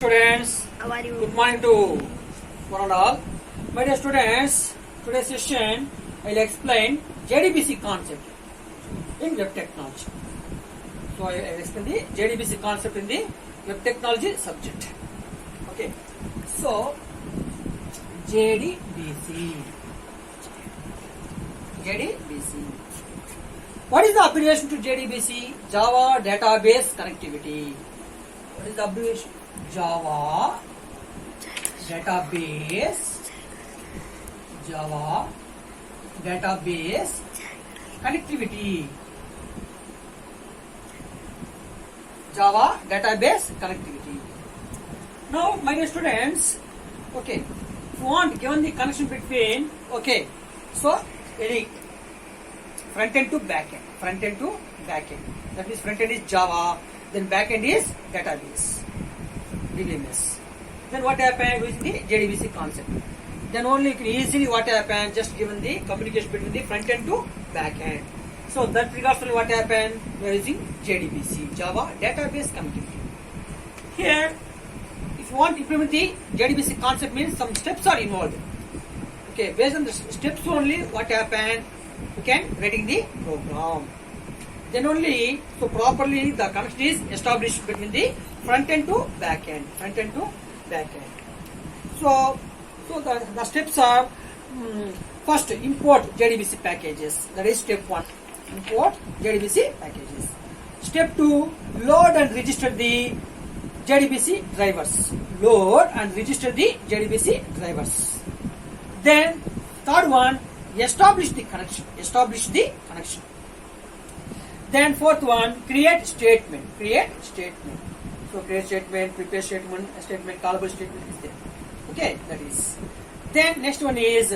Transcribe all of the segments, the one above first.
Students, How are you? good morning to one and all. My dear students, today's session I will explain JDBC concept in web technology. So I will explain the JDBC concept in the web technology subject. Okay. So JDBC. What is the abbreviation to JDBC? Java Database Connectivity. What is the abbreviation? Java Database Connectivity. Java Database Connectivity. Now, my dear students, okay, if you want given the connection between, okay, so any front end to back end, that means front end is Java, then back end is database, DBMS. Then what happened with the JDBC concept? Then only you can easily what happened, just given the communication between the front end to back end. So that regards to what happened, we are using JDBC, Java Database Connectivity. Here, if you want to implement the JDBC concept, means some steps are involved. Okay, based on the steps only, what happened, you can writing the program. Then only, so properly the connection is established between the front end to back end. So the steps are, first import JDBC packages. That is step 1. Import JDBC packages. Step 2, load and register the JDBC drivers. Then third one, establish the connection. Then fourth one, create statement. So create statement, prepare statement, callable statement is there. Okay, that is. Then next one is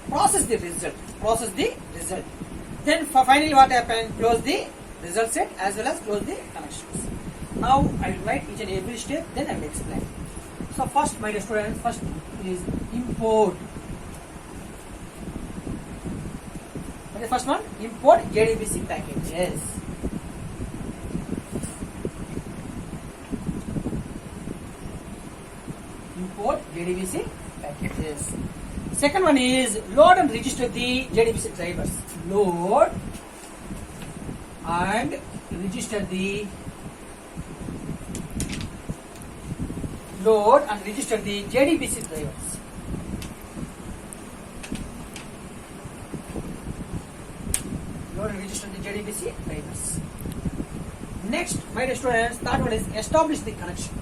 process the result. Then finally what happened? Close the result set as well as close the connections. Now I will write each and every step, then I will explain. So first, my dear students, first is import. What is the first one? Import JDBC packages. Second one is load and register the JDBC drivers. Load and register the JDBC drivers. Next, my dear students, third one is establish the connection.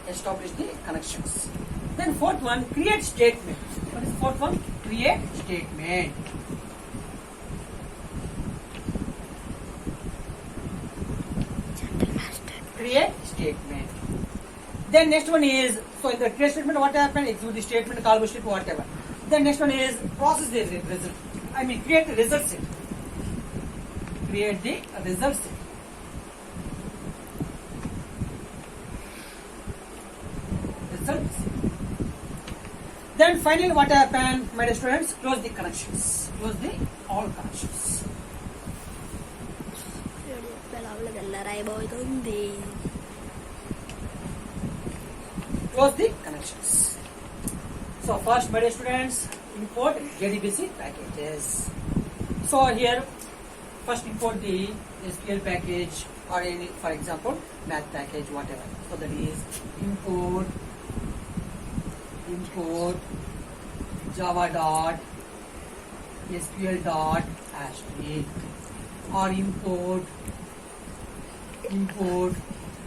Establish the connections. Then fourth one, create statement. What is the fourth one? Create statement. Then next one is, so in the create statement what happened? Execute the statement, callable statement, whatever. Then next one is process the result. Create the result set. Then finally what happened, my dear students? Close the connections. All connections. Close the connections. So first, my dear students, import JDBC packages. So here, first import the SQL package or any, for example, math package, whatever. So that is import java.sql.ashtray or import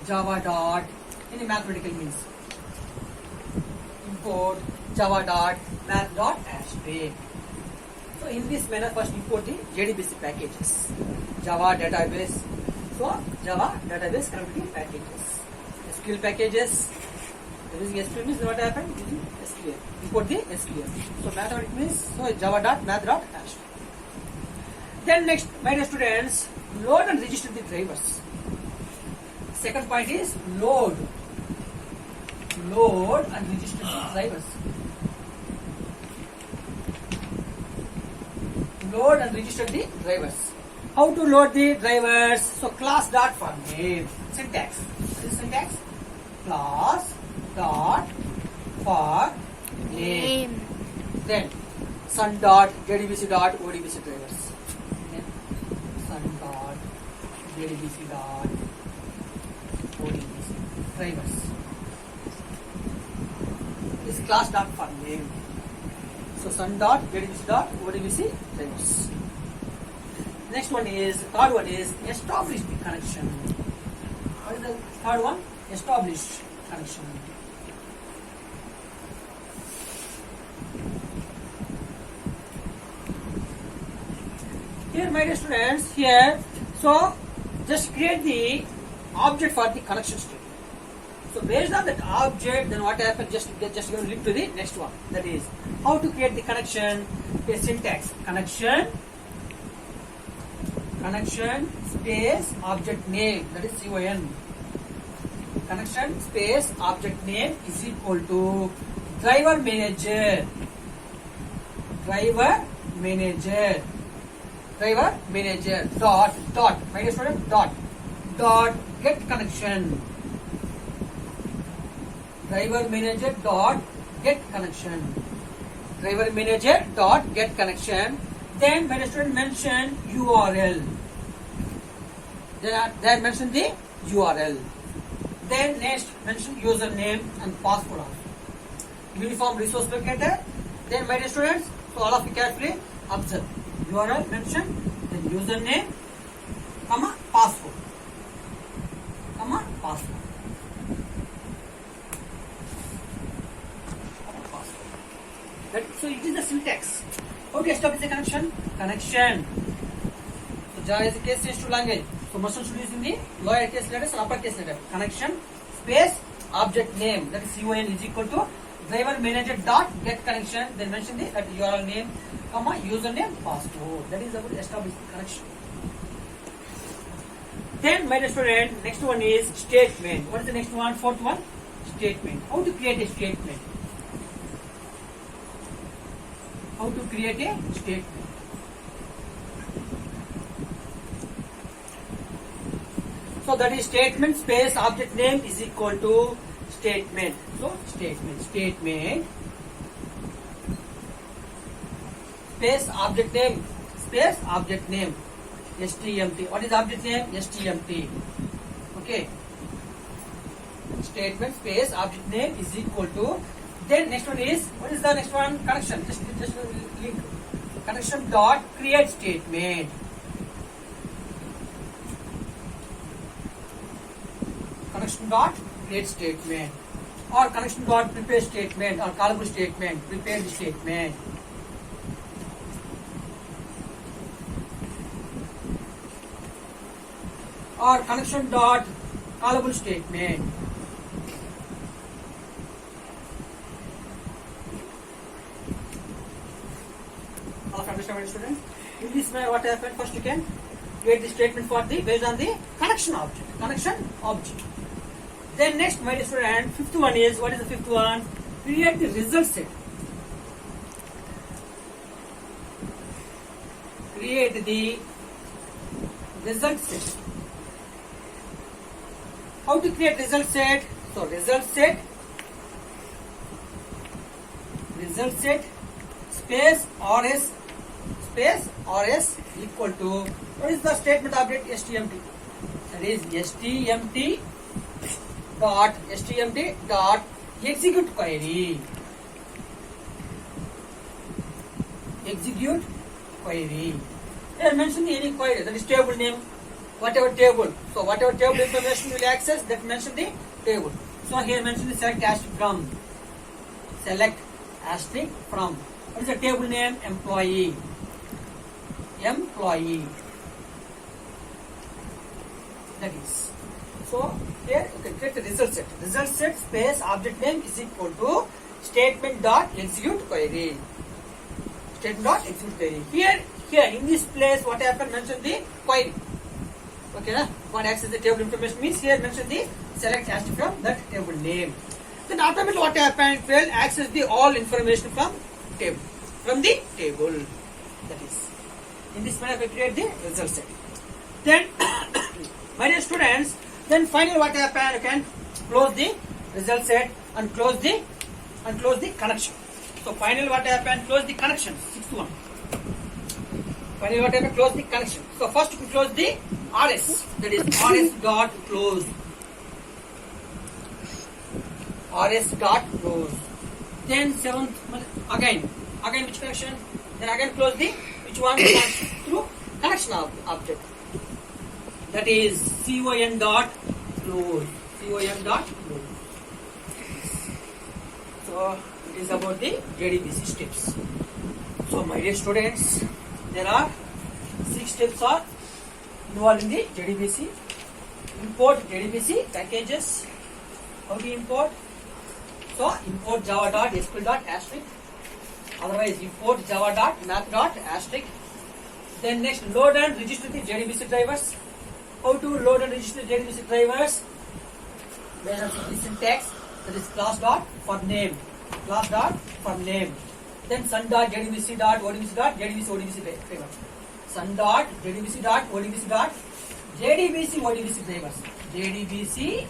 java. Any mathematical means. Import java.math.ashtray. So in this manner, first import the JDBC packages. Java database. So Java database connectivity packages. SQL packages. Using SQL means what happened? Using SQL. Import the SQL. So mathematical means so java.math.ashtray. Then next, my dear students, load and register the drivers. Second point is load and register the drivers. load and register the drivers. How to load the drivers? So class dot for name. Syntax. This is syntax. Class dot for name. Then sun dot jdbc dot odbc drivers. Then sun dot jdbc dot odbc drivers. This class dot for name. So sun dot jdbc dot odbc drivers. Next one is, third one is establish the connection. What is the third one? Establish connection. Here, my dear students, here, so just create the object for the connection statement. So based on that object, then what happens? Just going to link to the next one. That is how to create the connection. A syntax connection space object name, that is con. Connection space object name is equal to driver manager dot my dear student dot get connection. Driver manager dot get connection. Then my student mention URL. They mention the URL. Then next mention username and password also. Uniform resource locator. Then my dear students, so all of you carefully observe. URL mention, then username, password. So it is the syntax. How to establish the connection? So Java is a case sensitive language. So must should use in the lower case letters and upper case letter. Connection space object name, that is con is equal to driver manager dot get connection. Then mention the that URL name, username, password. That is how to establish the connection. Then my dear student, next one is statement. What is the next one? Fourth one, statement. How to create a statement? So that is statement space object name is equal to statement. So statement space object name stmt. What is object name? stmt. Okay. Statement space object name is equal to. Then next one is, what is the next one? Connection. Just link. Connection dot create statement. Connection dot create statement, or connection dot prepare statement, or callable statement, prepared statement. Or connection dot callable statement. Understand, students? In this way, what happened? First, you can create the statement for the based on the connection object. Then next, my dear student, fifth one is, what is the fifth one? Create the result set. Create the result set. How to create result set? So result set space rs equal to, what is the statement object? stmt. That is stmt dot execute query. Here mention any query, that is table name, whatever table. So whatever table information you will access, that mention the table. So here mention the select asterisk from. What is the table name? Employee. That is. So here you can create the result set. Result set space object name is equal to statement dot execute query. Here in this place, what happened? Mention the query. Okay, na? Want access the table information means here mention the select asterisk from that table name. Then automatically what happened? It will access the all information from the table. That is. In this manner we create the result set. Then my dear students, then finally what happen, you can close the result set and close the connection. So finally what happen, close the connection. Sixth one. Finally what happen, close the connection. So first we close the RS, that is RS dot close. RS dot close. Then seventh again which connection? Then again close the which one? Through connection object. That is CON dot close. CON dot close. So it is about the JDBC steps. So my dear students, there are 6 steps are involved in the JDBC. Import JDBC packages. How do you import? So import java.sql.asterisk. Otherwise import java.math.asterisk. Then next load and register the JDBC drivers. How to load and register JDBC drivers? Based on the syntax, that is class dot for name. Class dot for name. Then sun dot JDBC dot ODBC dot JDBC ODBC driver. Sun dot JDBC dot ODBC dot JDBC ODBC drivers. JDBC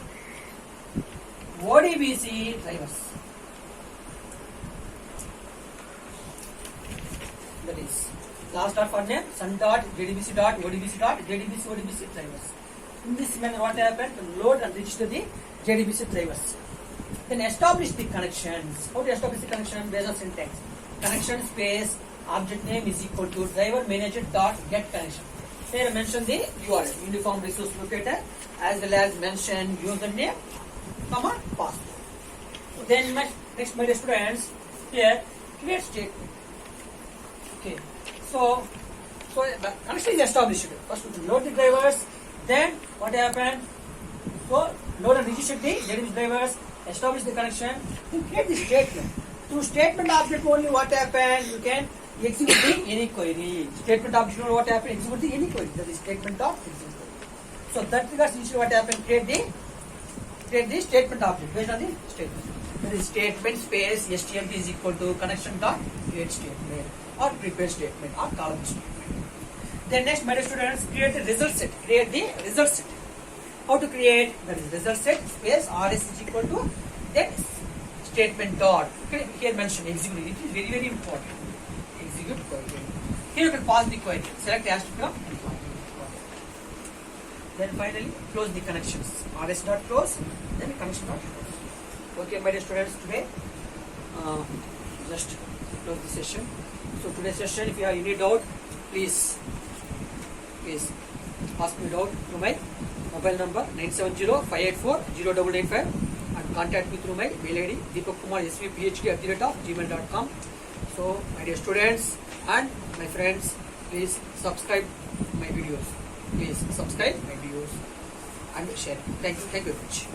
ODBC drivers. That is class dot for name, sun dot JDBC dot ODBC dot JDBC ODBC drivers. In this manner, what happened? Load and register the JDBC drivers. Then establish the connections. How to establish the connection? Based on syntax. Connection space object name is equal to driver manager dot get connection. Here mention the URL, uniform resource locator, as well as mention username, comma password. Then next, my dear students, here create statement. Okay, so the connection is established. First we load the drivers. Then what happened? So load and register the JDBC drivers, establish the connection, then create the statement. Through statement object only what happened, you can execute the any query. Statement object only what happened, execute the any query. That is statement of execute query. So that regards initially what happened, create the statement object based on the statement. That is statement space stmt is equal to connection dot create statement or prepare statement or column statement. Then next, my dear students, create the result set. Create the result set. How to create? That is result set space RS is equal to then statement dot. Okay, here mention execute. It is very, very important. Execute query. Here you can pass the query. Select asterisk and pass the query. Then finally close the connections. RS dot close. Then connection dot close. Okay, my dear students, today just close the session. So today's session, if you have any doubt, please ask me doubt through my mobile number 970-584-0995 and contact me through my mail ID deepakumar.svphd@gmail.com. So my dear students and my friends, please subscribe my videos. Please subscribe my videos and share. Thank you very much.